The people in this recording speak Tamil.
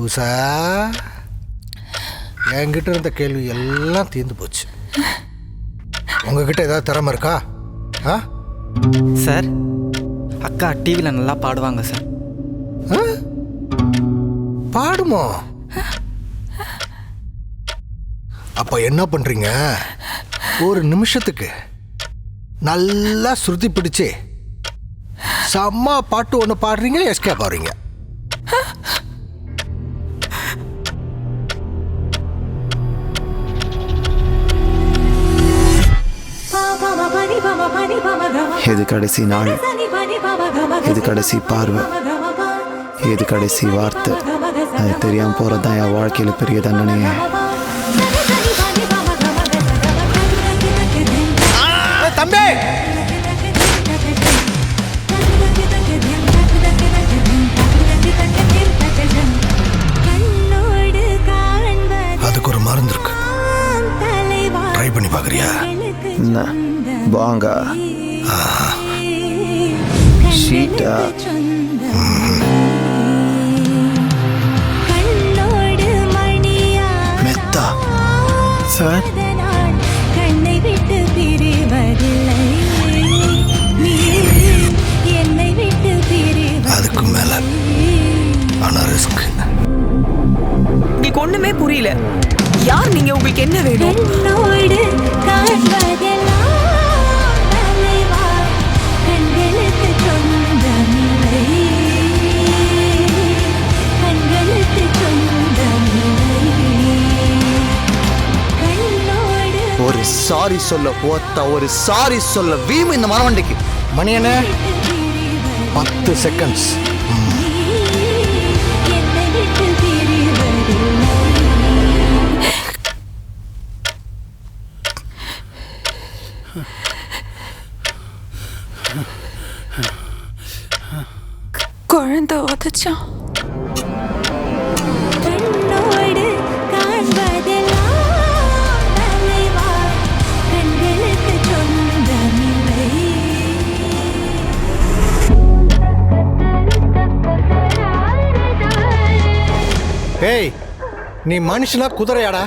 பூசா, என்கிட்ட இருந்த கேள்வி எல்லாம் தீர்ந்து போச்சு. உங்ககிட்ட ஏதாவது திறமை இருக்கா? சார், அக்கா டிவியில் நல்லா பாடுவாங்க சார். பாடுமோ? அப்ப என்ன பண்றீங்க? ஒரு நிமிஷத்துக்கு நல்லா சுருதி பிடிச்சு செம்ம பாட்டு ஒன்று பாடுறீங்க, எஸ்கேப் ஆறீங்க. இது கடைசி நாள், இது கடைசி பார்வை, இது கடைசி வார்த்தை. அது தெரியாமல் போகிறது தான் என் வாழ்க்கையில் பெரிய தண்டனையே. தம்பி, அதுக்கு ஒரு மருந்து இருக்கு, ட்ரை பண்ணி பார்க்குறியா? என்ன வாங்க ஷீட்டா? மெத்தா சார், கண்ணை விட்டு பிரிவதில்லை, என்னை விட்டு பிரிவதில்லை. அதுக்கு மேல ஆனா ரிஸ்க். உங்களுக்கு ஒண்ணுமே புரியல. யார் நீங்க? உங்களுக்கு என்ன வேணும்? என்னோடு காண்பதெல்லாம் தலைவா, கண்களுக்கு சொந்தமில்லை, கண்களுக்கு சொந்தமில்லை. கண்ணோடு ஒரு சாரி சொல்ல போத்த, ஒரு சாரி சொல்ல வீம் இந்த மரவண்டிக்கு. மணி என்ன? 10 செகண்ட்ஸ். என்னை விட்டு பிரிவதில்லை. குழந்தை உதச்சான். கண்ணோடு காண்பதெல்லாம் தலைவா, கண்களுக்கு சொந்தமில்லை. ஏய், நீ மனுஷனா குதிரையாடா?